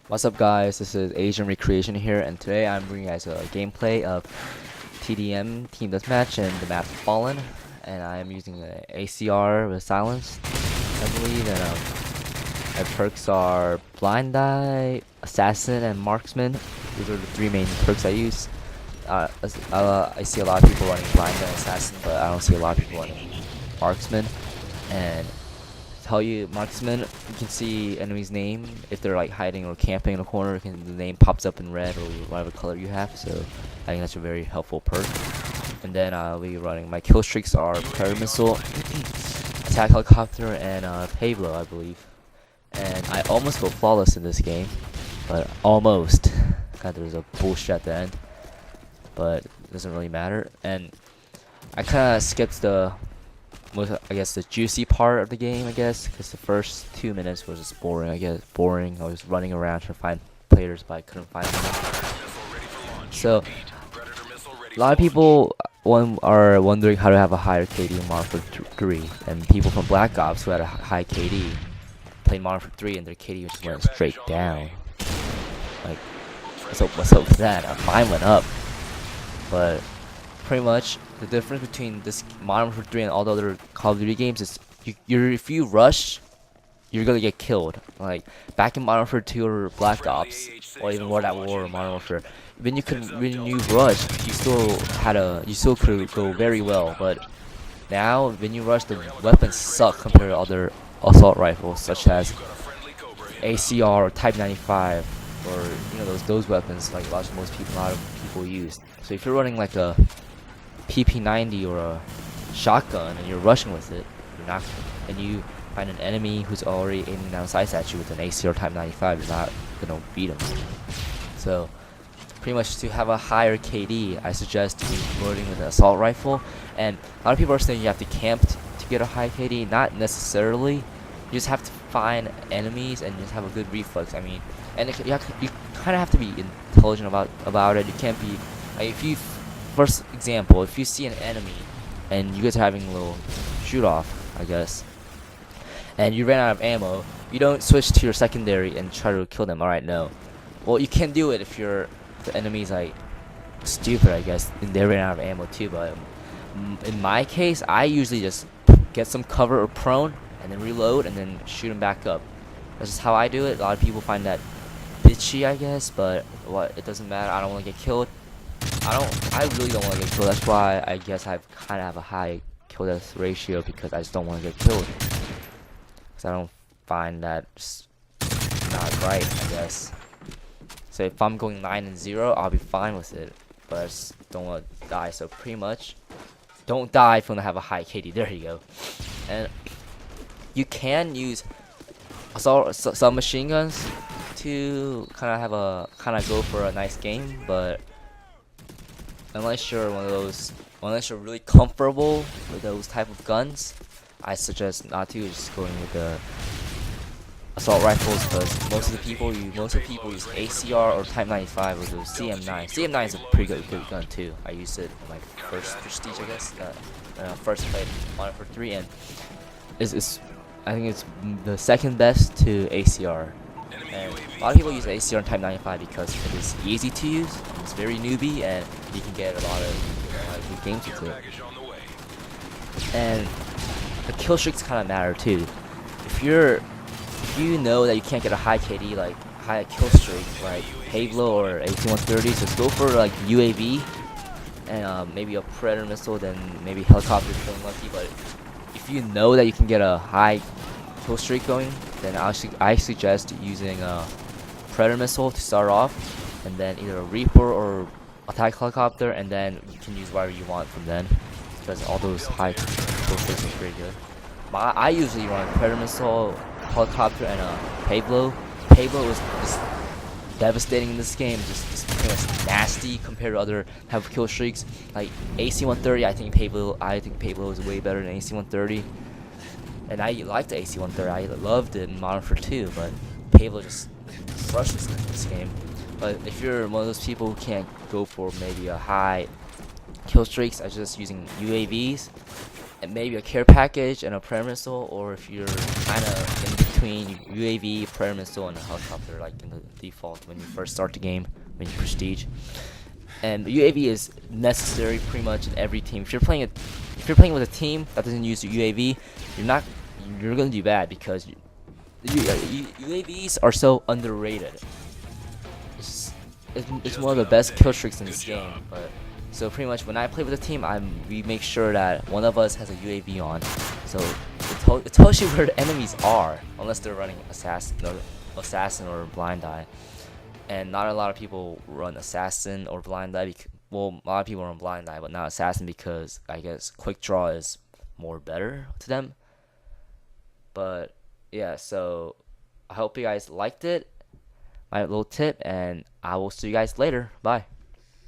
What's up guys, this is Asian Recreation here, and today I'm bringing you guys a gameplay of TDM Team Deathmatch and the map Fallen, and I am using an ACR with Silence, I believe, and my perks are Blind Eye, Assassin, and Marksman. These are the three main perks I use. I see a lot of people running Blind Eye and Assassin, but I don't see a lot of people running Marksman, and tell you Marksman, you can see enemy's name if they're like hiding or camping in a corner. The name pops up in red or whatever color you have, so I think that's a very helpful perk. And then I'll be running, my kill streaks are Predator Missile, Attack Helicopter, and Pablo, I believe. And I almost go flawless in this game, but almost. God, there's a bullshit at the end, but it doesn't really matter. And I kind of skipped the I guess the juicy part of the game, because the first 2 minutes was just boring. I was running around trying to find players, but I couldn't find them. So a lot of people are wondering how to have a higher KD in Modern Warfare 3, and people from Black Ops who had a high KD played Modern Warfare 3 and their KD just went straight down. Like, what's up with that? Mine went up, but pretty much the difference between this Modern Warfare 3 and all the other Call of Duty games is if you rush, you're gonna get killed. Like back in Modern Warfare 2 or Black Ops, or even World at War or Modern Warfare, when you rushed, you still could go very well. But now when you rush, the weapons suck compared to other assault rifles such as ACR or Type 95, or those weapons like a lot of people use. So if you're running like a PP90 or a shotgun and you're rushing with it, and you find an enemy who's already aiming down sights at you with an ACR Type 95, you're not gonna beat him. So pretty much to have a higher KD, I suggest loading with an assault rifle. And a lot of people are saying you have to camp to get a high KD. Not necessarily. You just have to find enemies and just have a good reflex. I mean, and you kind of have to be intelligent about it. You can't be like, first example, if you see an enemy and you guys are having a little shoot off, I guess, and you ran out of ammo, you don't switch to your secondary and try to kill them. Alright, no. Well, you can do it if the enemy's like stupid, I guess, and they ran out of ammo too. But in my case, I usually just get some cover or prone and then reload and then shoot them back up. That's just how I do it. A lot of people find that bitchy, I guess, but it doesn't matter. I don't want to get killed. I really don't want to get killed. That's why I guess I kind of have a high kill death ratio, because I just don't want to get killed. Because I don't find that just not right, I guess. So if I'm going 9-0, I'll be fine with it. But I just don't want to die. So pretty much, don't die if you want to have a high KD. There you go. And you can use some machine guns to kind of go for a nice game, but unless you're unless you're really comfortable with those type of guns, I suggest not to. Just going with the assault rifles, because most of the people use ACR or Type 95 or the CM9. CM9 is a pretty good gun too. I used it in my first Prestige, I guess. First played Modern Warfare 3, and I think it's the second best to ACR. And a lot of people use ACR and Type 95 because it is easy to use, it's very newbie, and you can get a lot of good games with it. And the kill streaks kind of matter too. If you know that you can't get a high KD, like high kill streak, like Pablo or 18130, just go for like UAV and maybe a Predator Missile, then maybe helicopter if you're lucky. But if you know that you can get a high kill streak going, then I suggest using a Predator Missile to start off, and then either a Reaper or Attack Helicopter, and then you can use whatever you want from then, because all those high kill streaks are pretty good. But I usually run Predator Missile, Helicopter, and Pablo. Pablo is just devastating in this game, just pretty much nasty compared to other type of kill streaks. Like AC-130, I think Pablo is way better than AC-130. And I liked the AC-130. I loved it in Modern Warfare 2, but Pablo just crushes this game. But if you're one of those people who can't go for maybe a high kill streaks, I suggest using UAVs and maybe a care package and a Predator Missile. Or if you're kind of in between UAV, prayer missile, and helicopter, like in the default when you first start the game, when you prestige. And UAV is necessary pretty much in every team. If you're playing with a team that doesn't use UAV, you're gonna do bad because UAVs are so underrated. It's one of the best kill streaks in this game. But so pretty much when I play with a team, we make sure that one of us has a UAV on. So it tells you where the enemies are, unless they're running assassin or blind eye. And not a lot of people run assassin or blind eye. Well, a lot of people run blind eye, but not assassin because I guess quick draw is more better to them. But yeah, so I hope you guys liked it, my little tip, and I will see you guys later. Bye.